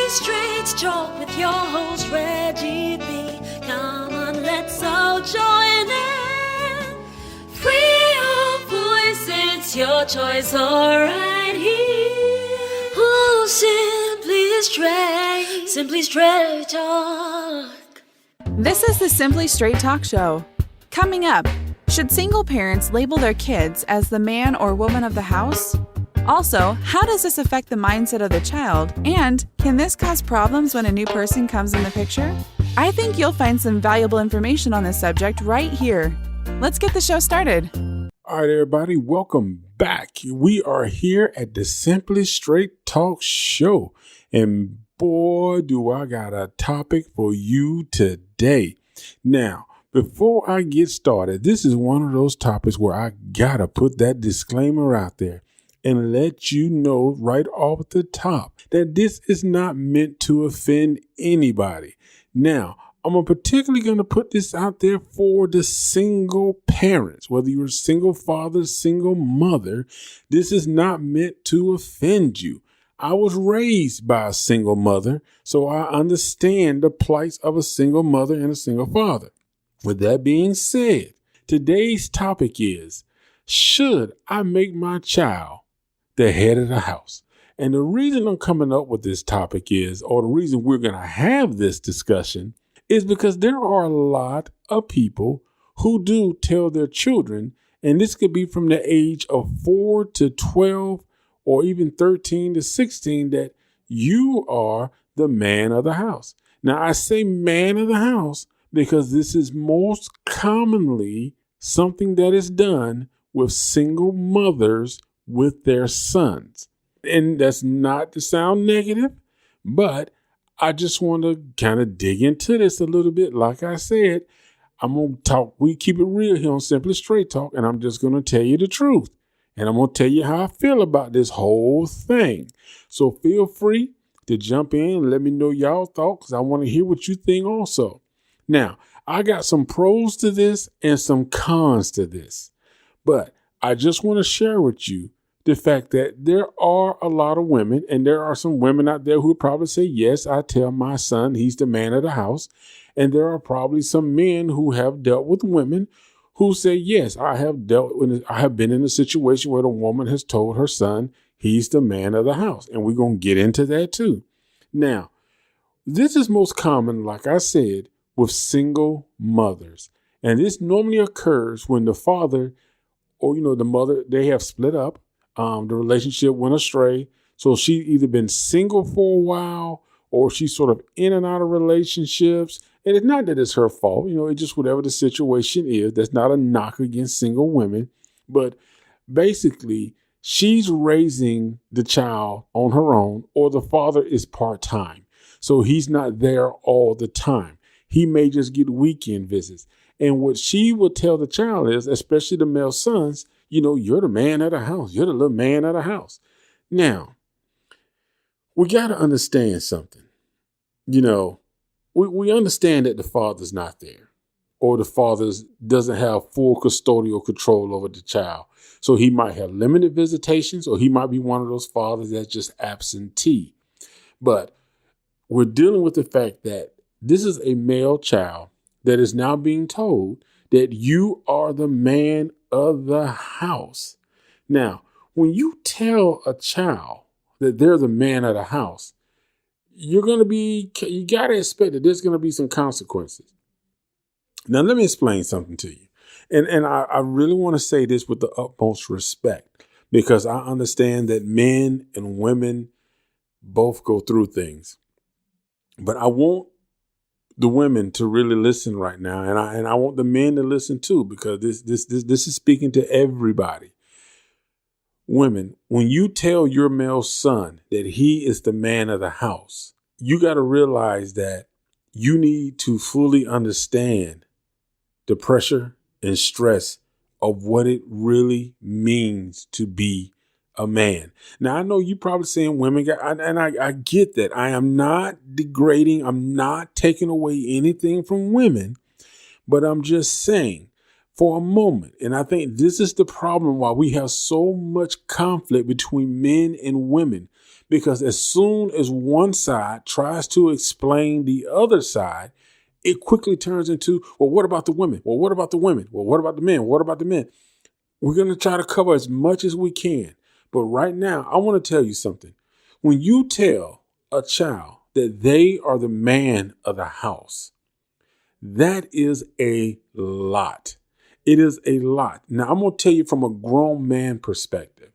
Simply Straight Talk with your host Reggie B. Come on, let's all join in. Free your voice, it's your choice, all right here. Oh, Simply Straight Talk. This is the Simply Straight Talk Show. Coming up, should single parents label their kids as the man or woman of the house? Also, how does this affect the mindset of the child? And can this cause problems when a new person comes in the picture? I think you'll find some valuable information on this subject right here. Let's get the show started. All right, everybody, welcome back. We are here at the Simply Straight Talk Show. And boy, do I got a topic for you today. Now, before I get started, this is one of those topics where I gotta put that disclaimer out there and let you know right off the top that this is not meant to offend anybody. Now, I'm particularly going to put this out there for the single parents, whether you're a single father, single mother. This is not meant to offend you. I was raised by a single mother, so I understand the plights of a single mother and a single father. With that being said, today's topic is, should I make my child the head of the house? And the reason I'm coming up with this topic is, or the reason we're going to have this discussion, is because there are a lot of people who do tell their children, and this could be from the age of 4 to 12 or even 13 to 16, that you are the man of the house. Now, I say man of the house because this is most commonly something that is done with single mothers with their sons. And that's not to sound negative, but I just want to kind of dig into this a little bit. Like I said, I'm going to talk. We keep it real here on Simply Straight Talk, and I'm just going to tell you the truth. And I'm going to tell you how I feel about this whole thing. So feel free to jump in and let me know y'all thoughts, because I want to hear what you think also. Now, I got some pros to this and some cons to this, but I just want to share with you the fact that there are a lot of women, and there are some women out there who would probably say, yes, I tell my son he's the man of the house. And there are probably some men who have dealt with women who say, yes, I have been in a situation where the woman has told her son he's the man of the house. And we're going to get into that too. Now, this is most common, like I said, with single mothers. And this normally occurs when the father or, the mother, they have split up. The relationship went astray. So she either been single for a while, or she's sort of in and out of relationships. And it's not that it's her fault. It's just whatever the situation is. That's not a knock against single women. But basically, she's raising the child on her own, or the father is part-time. So he's not there all the time. He may just get weekend visits. And what she would tell the child is, especially the male sons, you're the man of the house. You're the little man of the house. Now, we got to understand something. We understand that the father's not there, or the father doesn't have full custodial control over the child. So he might have limited visitations, or he might be one of those fathers that's just absentee. But we're dealing with the fact that this is a male child that is now being told that you are the man of the house. Now, when you tell a child that they're the man of the house, you got to expect that there's going to be some consequences. Now, let me explain something to you. And I really want to say this with the utmost respect, because I understand that men and women both go through things. But I want the women to really listen right now, and I want the men to listen too, because this is speaking to everybody. Women, when you tell your male son that he is the man of the house, you got to realize that you need to fully understand the pressure and stress of what it really means to be a man. Now, I know you probably saying women, I get that. I am not degrading. I'm not taking away anything from women, but I'm just saying, for a moment. And I think this is the problem why we have so much conflict between men and women, because as soon as one side tries to explain the other side, it quickly turns into, well, what about the women? Well, what about the women? Well, what about the men? What about the men? We're going to try to cover as much as we can. But right now, I want to tell you something. When you tell a child that they are the man of the house, that is a lot. It is a lot. Now, I'm going to tell you from a grown man perspective,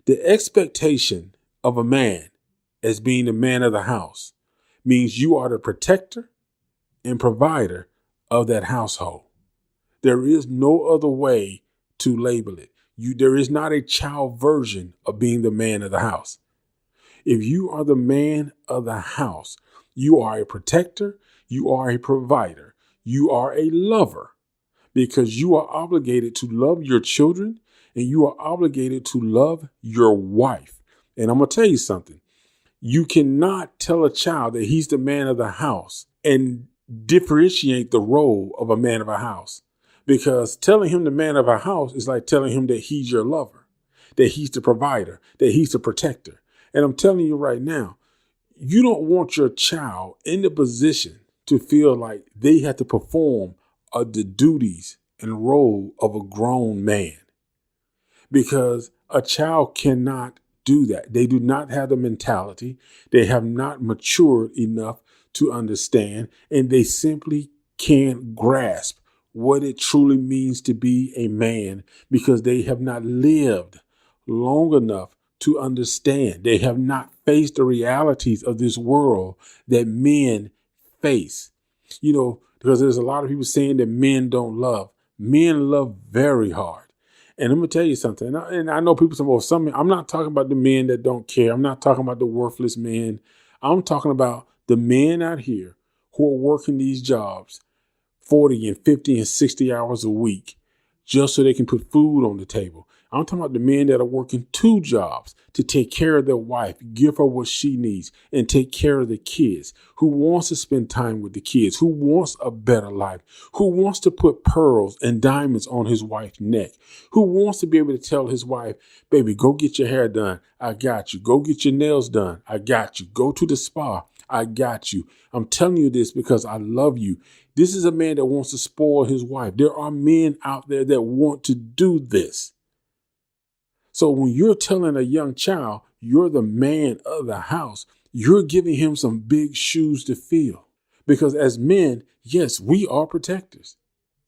the expectation of a man as being the man of the house means you are the protector and provider of that household. There is no other way to label it. There is not a child version of being the man of the house. If you are the man of the house, you are a protector, you are a provider, you are a lover, because you are obligated to love your children and you are obligated to love your wife. And I'm going to tell you something. You cannot tell a child that he's the man of the house and differentiate the role of a man of a house, because telling him the man of a house is like telling him that he's your lover, that he's the provider, that he's the protector. And I'm telling you right now, you don't want your child in the position to feel like they have to perform the duties and role of a grown man, because a child cannot do that. They do not have the mentality. They have not matured enough to understand, and they simply can't grasp what it truly means to be a man, because they have not lived long enough to understand. They have not faced the realities of this world that men face. Because there's a lot of people saying that men don't love. Men love very hard. And I'm going to tell you something. And I know people say, well, I'm not talking about the men that don't care. I'm not talking about the worthless men. I'm talking about the men out here who are working these jobs 40 and 50 and 60 hours a week just so they can put food on the table. I'm talking about the men that are working 2 jobs to take care of their wife, give her what she needs, and take care of the kids, who wants to spend time with the kids, who wants a better life, who wants to put pearls and diamonds on his wife's neck, who wants to be able to tell his wife, baby, go get your hair done. I got you. Go get your nails done. I got you. Go to the spa. I got you. I'm telling you this because I love you. This is a man that wants to spoil his wife. There are men out there that want to do this. So when you're telling a young child you're the man of the house, you're giving him some big shoes to fill. Because as men, yes, we are protectors.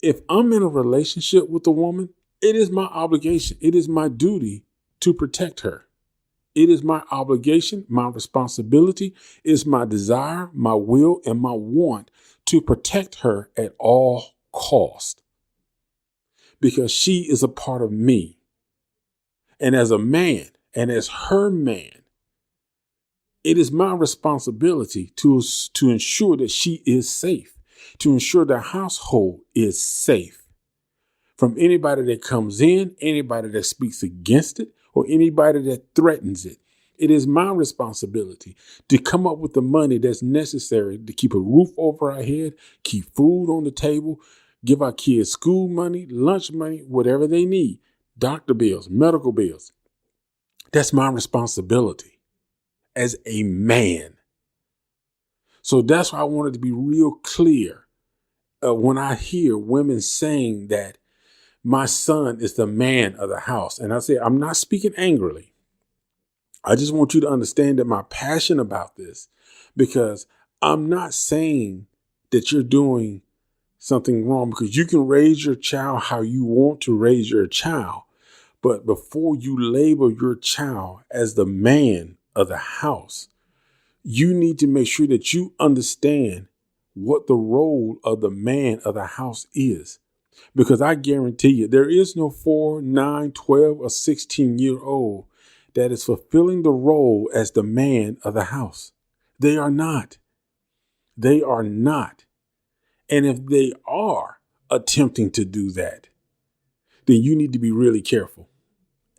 If I'm in a relationship with a woman, it is my obligation. It is my duty to protect her. It is my obligation, my responsibility, it is my desire, my will, and my want to protect her at all cost, because she is a part of me. And as a man, and as her man, it is my responsibility to ensure that she is safe, to ensure the household is safe from anybody that comes in, anybody that speaks against it, or anybody that threatens it. It is my responsibility to come up with the money that's necessary to keep a roof over our head, keep food on the table, give our kids school money, lunch money, whatever they need. Doctor bills, medical bills. That's my responsibility as a man. So that's why I wanted to be real clear when I hear women saying that my son is the man of the house. And I say, I'm not speaking angrily. I just want you to understand that my passion about this, because I'm not saying that you're doing something wrong, because you can raise your child how you want to raise your child. But before you label your child as the man of the house, you need to make sure that you understand what the role of the man of the house is. Because I guarantee you, there is no 4, 9, 12, or 16-year-old that is fulfilling the role as the man of the house. They are not. They are not. And if they are attempting to do that, then you need to be really careful,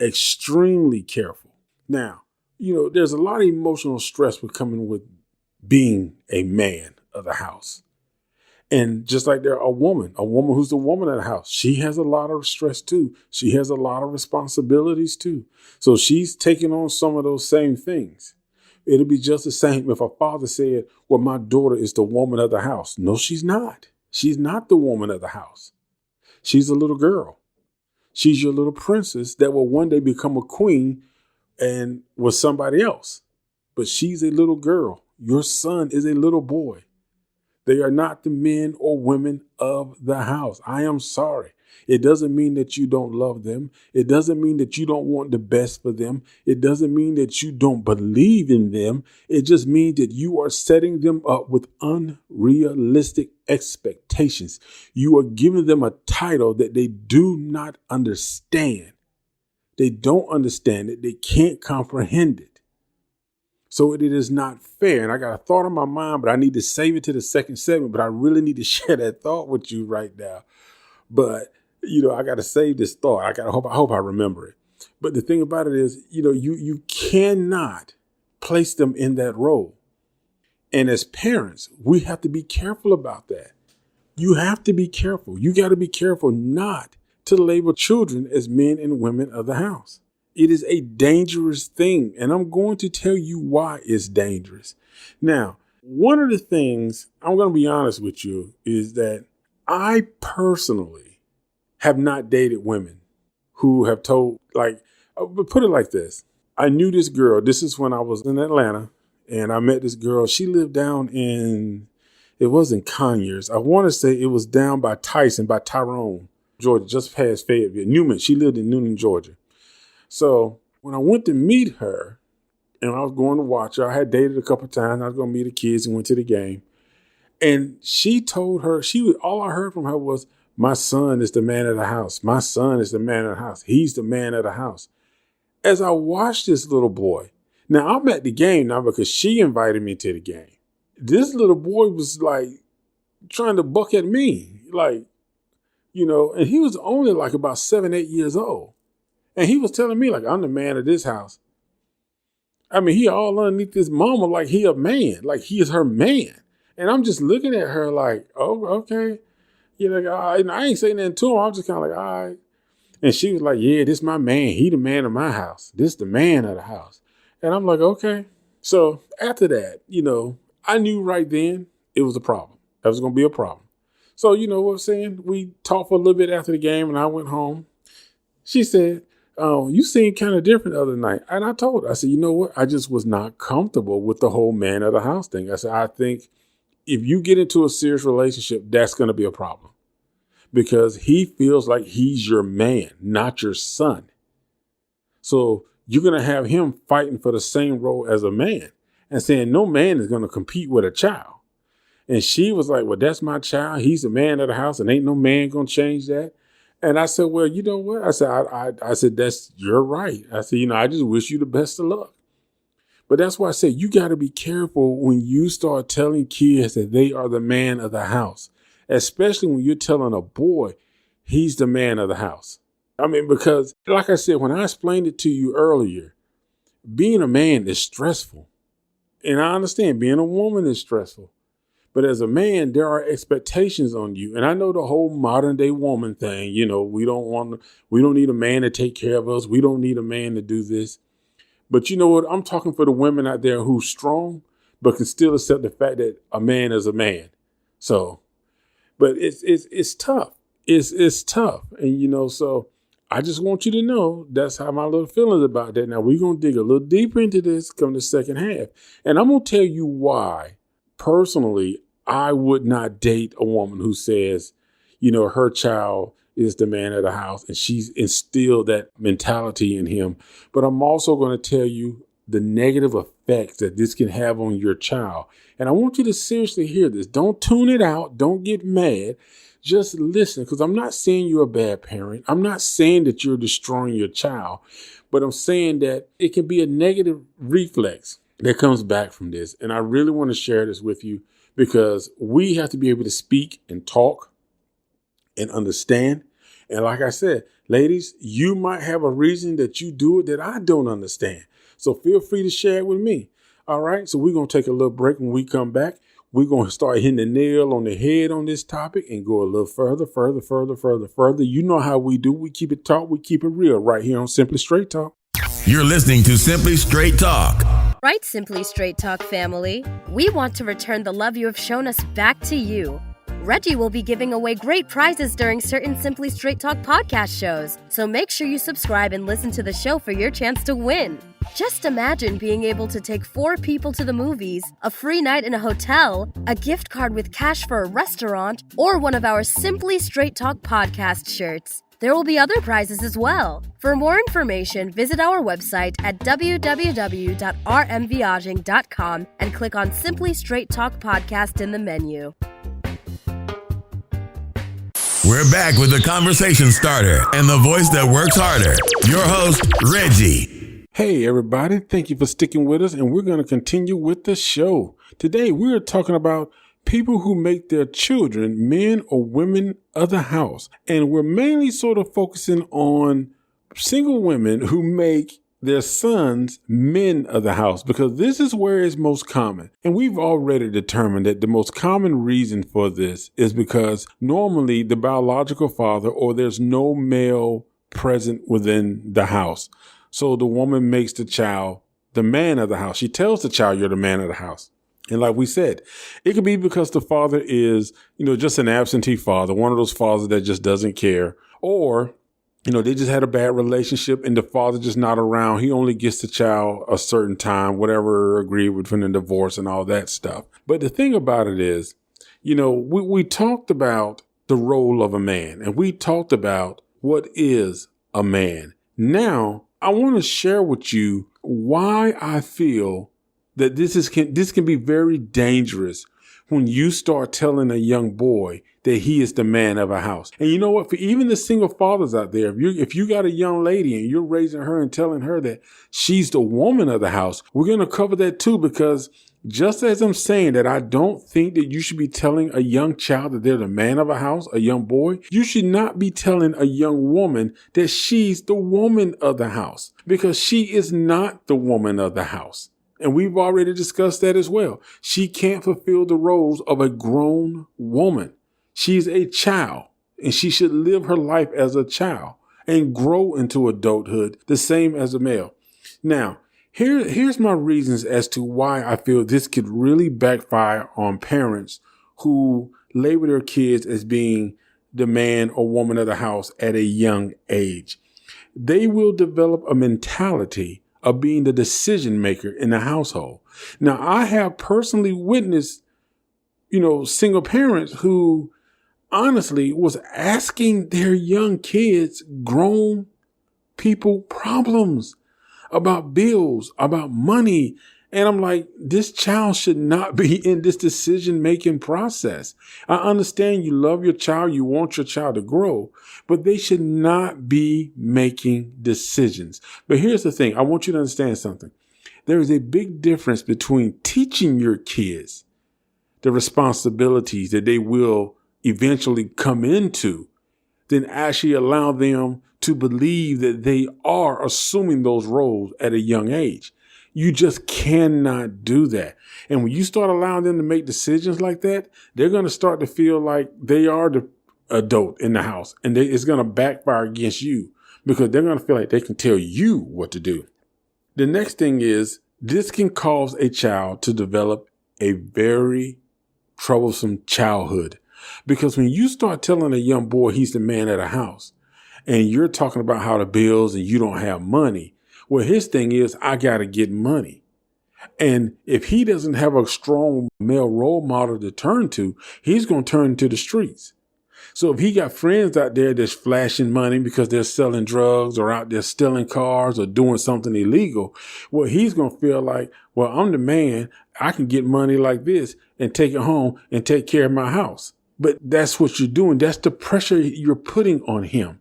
extremely careful. Now, there's a lot of emotional stress with coming with being a man of the house. And just like there, a woman who's the woman of the house, she has a lot of stress too. She has a lot of responsibilities too. So she's taking on some of those same things. It'll be just the same if a father said, well, my daughter is the woman of the house. No, she's not. She's not the woman of the house. She's a little girl. She's your little princess that will one day become a queen and with somebody else. But she's a little girl. Your son is a little boy. They are not the men or women of the house. I am sorry. It doesn't mean that you don't love them. It doesn't mean that you don't want the best for them. It doesn't mean that you don't believe in them. It just means that you are setting them up with unrealistic expectations. You are giving them a title that they do not understand. They don't understand it. They can't comprehend it. So it is not fair. And I got a thought in my mind, but I need to save it to the second segment. But I really need to share that thought with you right now. But, I got to save this thought. I hope I remember it. But the thing about it is, you cannot place them in that role. And as parents, we have to be careful about that. You have to be careful. You got to be careful not to label children as men and women of the house. It is a dangerous thing, and I'm going to tell you why it's dangerous. Now, one of the things I'm going to be honest with you is that I personally have not dated women who have told, put it like this. I knew this girl. This is when I was in Atlanta, and I met this girl. She lived down it wasn't Conyers. I want to say it was down by Tyrone, Georgia, just past Fayetteville. Newman. She lived in Newnan, Georgia. So when I went to meet her and I was going to watch her, I had dated a couple of times. I was going to meet the kids and went to the game. And she told her, all I heard from her was, my son is the man of the house. My son is the man of the house. He's the man of the house. As I watched this little boy, now I'm at the game now because she invited me to the game. This little boy was like trying to buck at me, and he was only like about 7, 8 years old. And he was telling me, I'm the man of this house. I mean, he all underneath this mama like he a man, like he is her man. And I'm just looking at her like, oh, okay. And I ain't saying nothing to him. I'm just kind of like, all right. And she was like, yeah, this my man. He the man of my house. This the man of the house. And I'm like, okay. So after that, I knew right then it was a problem. That was going to be a problem. So, you know what I'm saying? We talked for a little bit after the game and I went home. She said, oh, you seemed kind of different the other night. And I told her, I said, you know what? I just was not comfortable with the whole man of the house thing. I said, I think if you get into a serious relationship, that's going to be a problem because he feels like he's your man, not your son. So you're going to have him fighting for the same role as a man and saying no man is going to compete with a child. And she was like, well, that's my child. He's the man of the house and ain't no man going to change that. And I said, well, you know what? I said, I said, you're right. I said, I just wish you the best of luck. But that's why I said, you got to be careful when you start telling kids that they are the man of the house, especially when you're telling a boy he's the man of the house. I mean, because like I said, when I explained it to you earlier, being a man is stressful. And I understand being a woman is stressful. But as a man, there are expectations on you. And I know the whole modern day woman thing, we don't need a man to take care of us. We don't need a man to do this. But you know what? I'm talking for the women out there who's strong, but can still accept the fact that a man is a man. So, but it's tough. It's tough. And, so I just want you to know that's how my little feelings about that. Now we're going to dig a little deeper into this come the second half. And I'm going to tell you why. Personally, I would not date a woman who says, her child is the man of the house and she's instilled that mentality in him. But I'm also going to tell you the negative effects that this can have on your child. And I want you to seriously hear this. Don't tune it out. Don't get mad. Just listen, because I'm not saying you're a bad parent. I'm not saying that you're destroying your child, but I'm saying that it can be a negative reflex that comes back from this. And I really want to share this with you because we have to be able to speak and talk and understand. And like I said, ladies, you might have a reason that you do it that I don't understand. So feel free to share it with me. All right. So we're going to take a little break. When we come back, we're going to start hitting the nail on the head on this topic and go a little further. You know how we do. We keep it talk. We keep it real right here on Simply Straight Talk. You're listening to Simply Straight Talk. Right, Simply Straight Talk family. We want to return the love you have shown us back to you. Reggie will be giving away great prizes during certain Simply Straight Talk podcast shows, so make sure you subscribe and listen to the show for your chance to win. Just imagine being able to take 4 people to the movies, a free night in a hotel, a gift card with cash for a restaurant, or one of our Simply Straight Talk podcast shirts. There will be other prizes as well. For more information, visit our website at www.rmviaging.com and click on Simply Straight Talk Podcast in the menu. We're back with the conversation starter and the voice that works harder. Your host, Reggie. Hey, everybody. Thank you for sticking with us, and we're going to continue with the show. Today, we're talking about people who make their children men or women of the house. And we're mainly sort of focusing on single women who make their sons men of the house, because this is where it's most common. And we've already determined that the most common reason for this is because normally the biological father, or there's no male present within the house. So the woman makes the child the man of the house. She tells the child, you're the man of the house. And like we said, it could be because the father is, just an absentee father, one of those fathers that just doesn't care, or they just had a bad relationship and the father just not around. He only gets the child a certain time, whatever agreed between the divorce and all that stuff. But the thing about it is, we talked about the role of a man, and we talked about what is a man. Now, I want to share with you why I feel that this can be very dangerous when you start telling a young boy that he is the man of a house. And you know what? For even the single fathers out there, if you got a young lady and you're raising her and telling her that she's the woman of the house, we're going to cover that too, because just as I'm saying that I don't think that you should be telling a young child that they're the man of a house, a young boy, you should not be telling a young woman that she's the woman of the house, because she is not the woman of the house. And we've already discussed that as well. She can't fulfill the roles of a grown woman. She's a child, and she should live her life as a child and grow into adulthood the same as a male. Now, here's my reasons as to why I feel this could really backfire on parents who label their kids as being the man or woman of the house at a young age. They will develop a mentality of being the decision maker in the household. Now, I have personally witnessed, single parents who honestly was asking their young kids, grown people, problems about bills, about money. And I'm like, this child should not be in this decision-making process. I understand you love your child. You want your child to grow, but they should not be making decisions. But here's the thing. I want you to understand something. There is a big difference between teaching your kids the responsibilities that they will eventually come into than actually allow them to believe that they are assuming those roles at a young age. You just cannot do that. And when you start allowing them to make decisions like that, they're going to start to feel like they are the adult in the house, and it's going to backfire against you because they're going to feel like they can tell you what to do. The next thing is this can cause a child to develop a very troublesome childhood, because when you start telling a young boy he's the man of the house and you're talking about how the bills and you don't have money, well, his thing is, I got to get money. And if he doesn't have a strong male role model to turn to, he's going to turn to the streets. So if he got friends out there that's flashing money because they're selling drugs or out there stealing cars or doing something illegal, well, he's going to feel like, well, I'm the man. I can get money like this and take it home and take care of my house. But that's what you're doing. That's the pressure you're putting on him.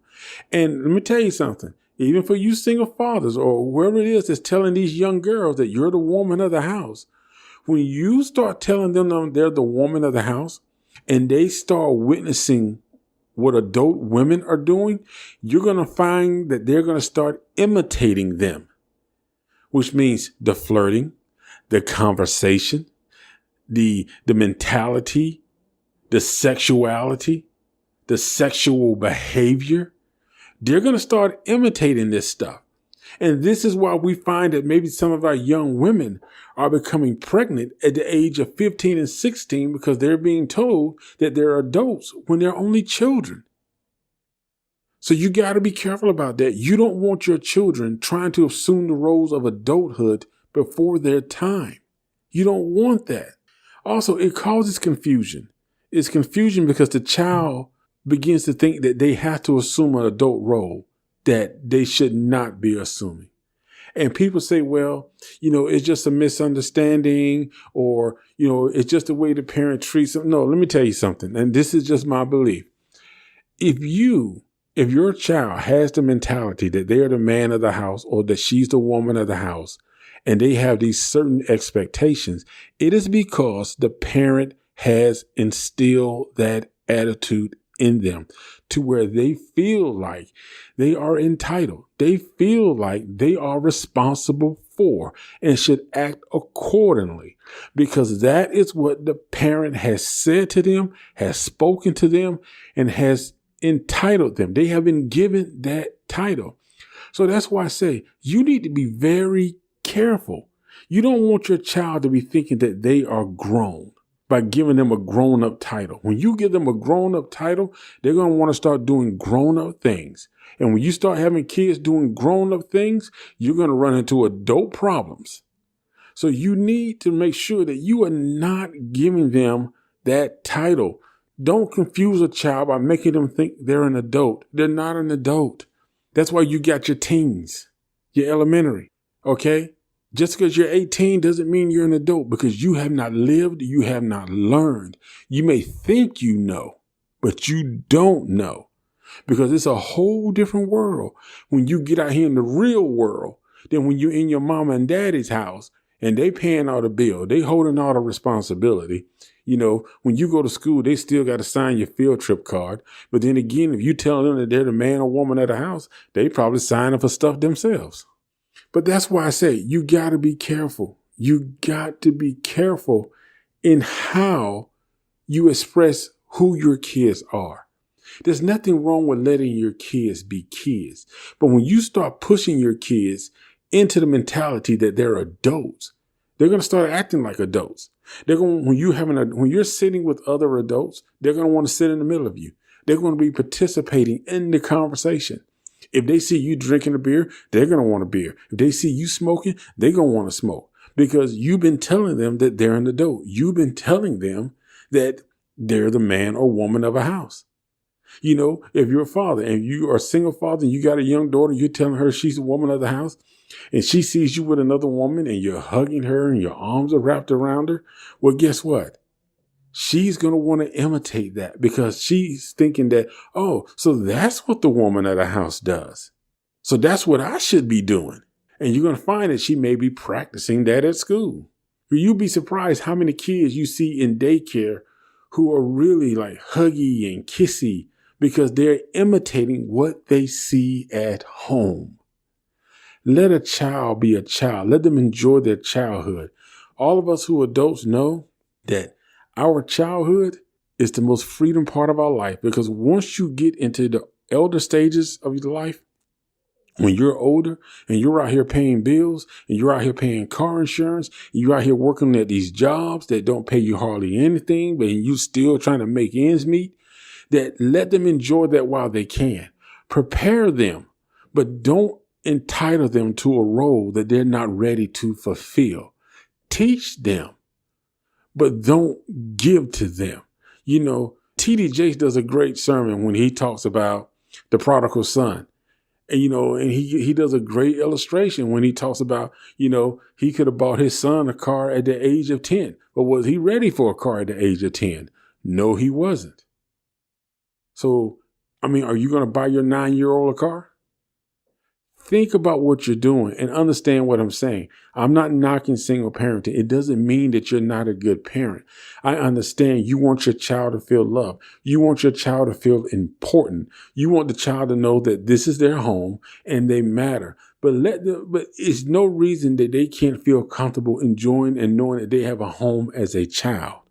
And let me tell you something. Even for you single fathers or whoever it is that's telling these young girls that you're the woman of the house, when you start telling them they're the woman of the house and they start witnessing what adult women are doing, you're going to find that they're going to start imitating them, which means the flirting, the conversation, the mentality, the sexuality, the sexual behavior. They're going to start imitating this stuff. And this is why we find that maybe some of our young women are becoming pregnant at the age of 15 and 16 because they're being told that they're adults when they're only children. So you got to be careful about that. You don't want your children trying to assume the roles of adulthood before their time. You don't want that. Also, it causes confusion. It's confusion because the child begins to think that they have to assume an adult role that they should not be assuming. And people say, well, it's just a misunderstanding, or, it's just the way the parent treats them. No, let me tell you something. And this is just my belief. If your child has the mentality that they are the man of the house or that she's the woman of the house, and they have these certain expectations, it is because the parent has instilled that attitude in them to where they feel like they are entitled. They feel like they are responsible for and should act accordingly, because that is what the parent has said to them, has spoken to them, and has entitled them. They have been given that title. So that's why I say you need to be very careful. You don't want your child to be thinking that they are grown by giving them a grown-up title. When you give them a grown-up title, they're going to want to start doing grown-up things. And when you start having kids doing grown-up things, you're going to run into adult problems. So you need to make sure that you are not giving them that title. Don't confuse a child by making them think they're an adult. They're not an adult. That's why you got your teens, your elementary, okay? Just because you're 18 doesn't mean you're an adult, because you have not lived, you have not learned. You may think you know, but you don't know, because it's a whole different world when you get out here in the real world than when you're in your mama and daddy's house and they paying all the bill. They holding all the responsibility. When you go to school, they still got to sign your field trip card. But then again, if you tell them that they're the man or woman of the house, they probably sign up for stuff themselves. But that's why I say you got to be careful. You got to be careful in how you express who your kids are. There's nothing wrong with letting your kids be kids. But when you start pushing your kids into the mentality that they're adults, they're going to start acting like adults. When you're sitting with other adults, they're going to want to sit in the middle of you. They're going to be participating in the conversation. If they see you drinking a beer, they're going to want a beer. If they see you smoking, they're going to want to smoke, because you've been telling them that they're an adult. You've been telling them that they're the man or woman of a house. If you're a father and you are a single father and you got a young daughter, you're telling her she's a woman of the house, and she sees you with another woman and you're hugging her and your arms are wrapped around her. Well, guess what? She's going to want to imitate that, because she's thinking that, oh, so that's what the woman of the house does. So that's what I should be doing. And you're going to find that she may be practicing that at school. You'll be surprised how many kids you see in daycare who are really like huggy and kissy because they're imitating what they see at home. Let a child be a child. Let them enjoy their childhood. All of us who are adults know that our childhood is the most freedom part of our life, because once you get into the elder stages of your life, when you're older and you're out here paying bills and you're out here paying car insurance, and you're out here working at these jobs that don't pay you hardly anything, but you still trying to make ends meet, that let them enjoy that while they can. Prepare them, but don't entitle them to a role that they're not ready to fulfill. Teach them, but don't give to them. T.D. Jakes does a great sermon when he talks about the prodigal son. And, and he does a great illustration when he talks about, he could have bought his son a car at the age of 10. But was he ready for a car at the age of 10? No, he wasn't. So, are you going to buy your 9-year-old a car? Think about what you're doing and understand what I'm saying. I'm not knocking single parenting. It doesn't mean that you're not a good parent. I understand you want your child to feel loved. You want your child to feel important. You want the child to know that this is their home and they matter. But it's no reason that they can't feel comfortable enjoying and knowing that they have a home as a child.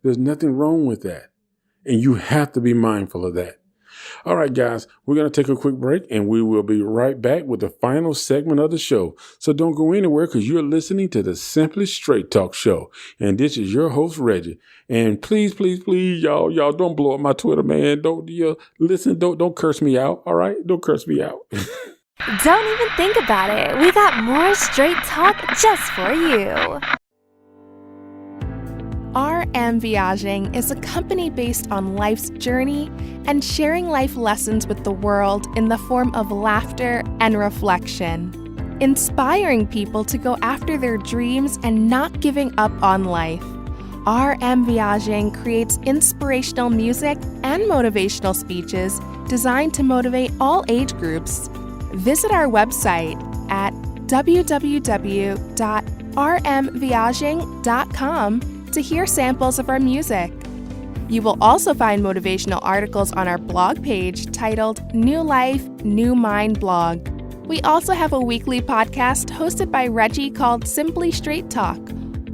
There's nothing wrong with that. And you have to be mindful of that. All right, guys, we're going to take a quick break and we will be right back with the final segment of the show. So don't go anywhere because you're listening to the Simply Straight Talk Show. And this is your host, Reggie. And please, y'all don't blow up my Twitter, man. Don't curse me out. All right. Don't curse me out. Don't even think about it. We got more straight talk just for you. RM Viaging is a company based on life's journey and sharing life lessons with the world in the form of laughter and reflection, inspiring people to go after their dreams and not giving up on life. RM Viaging creates inspirational music and motivational speeches designed to motivate all age groups. Visit our website at www.rmviaging.com to hear samples of our music. You will also find motivational articles on our blog page titled New Life, New Mind Blog. We also have a weekly podcast hosted by Reggie called Simply Straight Talk,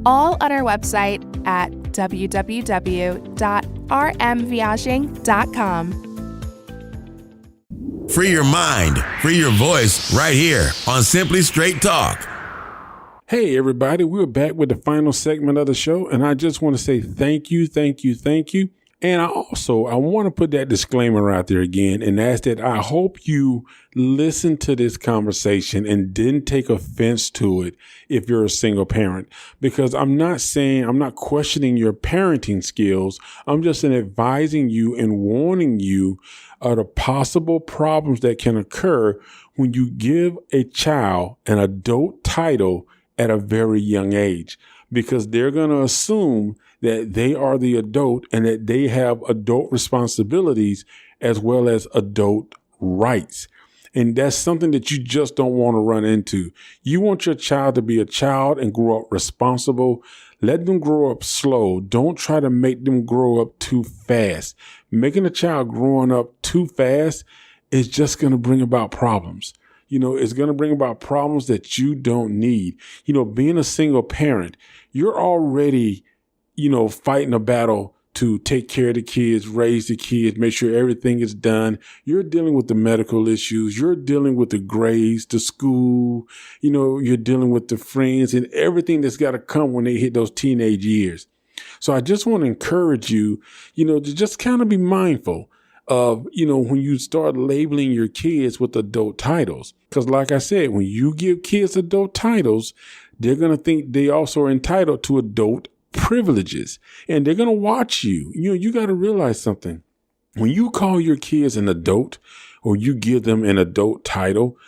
all on our website at www.rmviaging.com. Free your mind, free your voice right here on Simply Straight Talk. Hey, everybody, we're back with the final segment of the show, and I just want to say thank you. And I want to put that disclaimer out there again, and that's that I hope you listen to this conversation and didn't take offense to it if you're a single parent, because I'm not questioning your parenting skills. I'm just advising you and warning you of the possible problems that can occur when you give a child an adult title at a very young age, because they're going to assume that they are the adult and that they have adult responsibilities as well as adult rights. And that's something that you just don't want to run into. You want your child to be a child and grow up responsible. Let them grow up slow. Don't try to make them grow up too fast. Making a child growing up too fast is just going to bring about problems. It's going to bring about problems that you don't need. Being a single parent, you're already, fighting a battle to take care of the kids, raise the kids, make sure everything is done. You're dealing with the medical issues. You're dealing with the grades, the school, you're dealing with the friends and everything that's got to come when they hit those teenage years. So I just want to encourage you, to just kind of be mindful of, when you start labeling your kids with adult titles. Because like I said, when you give kids adult titles, they're going to think they also are entitled to adult privileges, and they're going to watch you. You got to realize something. When you call your kids an adult or you give them an adult title,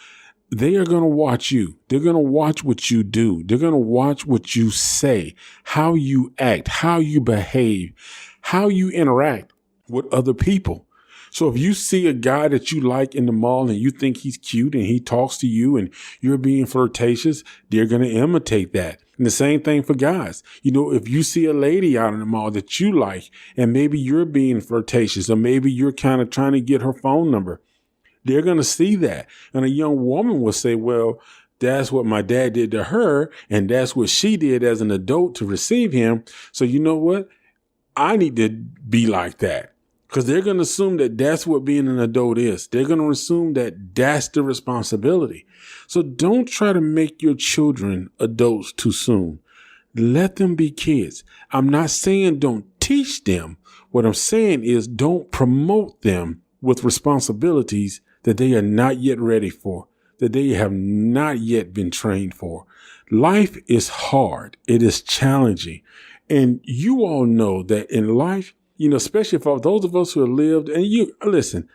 they are going to watch you. They're going to watch what you do. They're going to watch what you say, how you act, how you behave, how you interact with other people. So if you see a guy that you like in the mall and you think he's cute and he talks to you and you're being flirtatious, they're going to imitate that. And the same thing for guys. If you see a lady out in the mall that you like and maybe you're being flirtatious or maybe you're kind of trying to get her phone number, they're going to see that. And a young woman will say, well, that's what my dad did to her and that's what she did as an adult to receive him. So you know what? I need to be like that. Because they're going to assume that that's what being an adult is. They're going to assume that that's the responsibility. So don't try to make your children adults too soon. Let them be kids. I'm not saying don't teach them. What I'm saying is don't promote them with responsibilities that they are not yet ready for, that they have not yet been trained for. Life is hard. It is challenging. And you all know that in life, especially for those of us who have lived, and listen,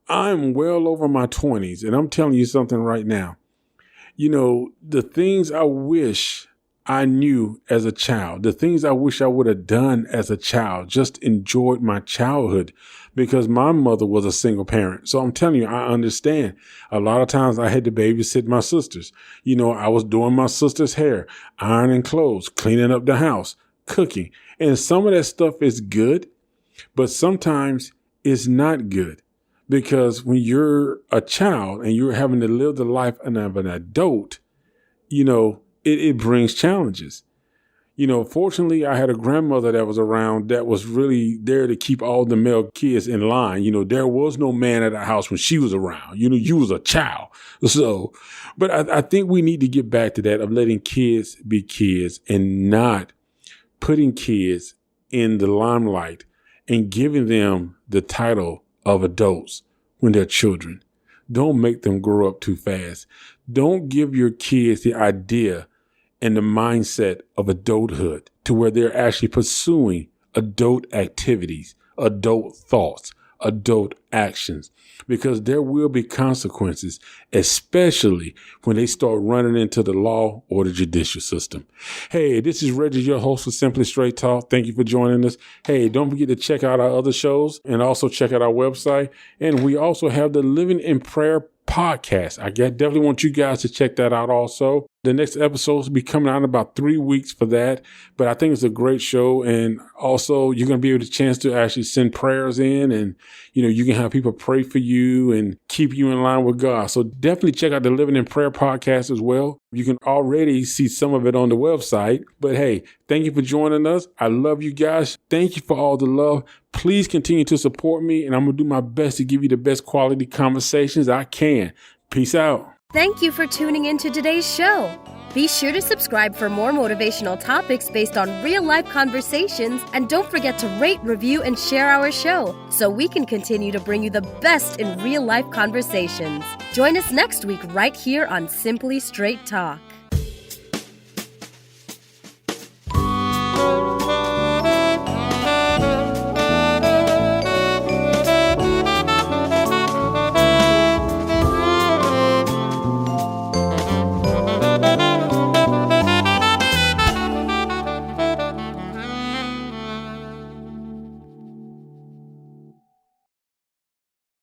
I'm well over my 20s, and I'm telling you something right now. The things I wish I knew as a child, the things I wish I would have done as a child, just enjoyed my childhood because my mother was a single parent. So I'm telling you, I understand. A lot of times I had to babysit my sisters. I was doing my sister's hair, ironing clothes, cleaning up the house, cooking. And some of that stuff is good. But sometimes it's not good Because when you're a child and you're having to live the life of an adult, it brings challenges. Fortunately, I had a grandmother that was around that was really there to keep all the male kids in line. There was no man at the house when she was around. You was a child. So, but I think we need to get back to that of letting kids be kids and not putting kids in the limelight and giving them the title of adults when they're children. Don't make them grow up too fast. Don't give your kids the idea and the mindset of adulthood to where they're actually pursuing adult activities, adult thoughts, adult actions, because there will be consequences, especially when they start running into the law or the judicial system. Hey, this is Reggie, your host for Simply Straight Talk. Thank you for joining us. Hey, don't forget to check out our other shows and also check out our website. And we also have the Living in Prayer podcast. I definitely want you guys to check that out also. The next episodes will be coming out in about 3 weeks for that. But I think it's a great show. And also you're going to be able to chance to actually send prayers in and, you can have people pray for you and keep you in line with God. So definitely check out the Living in Prayer podcast as well. You can already see some of it on the website. But hey, thank you for joining us. I love you guys. Thank you for all the love. Please continue to support me, and I'm going to do my best to give you the best quality conversations I can. Peace out. Thank you for tuning into today's show. Be sure to subscribe for more motivational topics based on real-life conversations, and don't forget to rate, review, and share our show so we can continue to bring you the best in real-life conversations. Join us next week right here on Simply Straight Talk.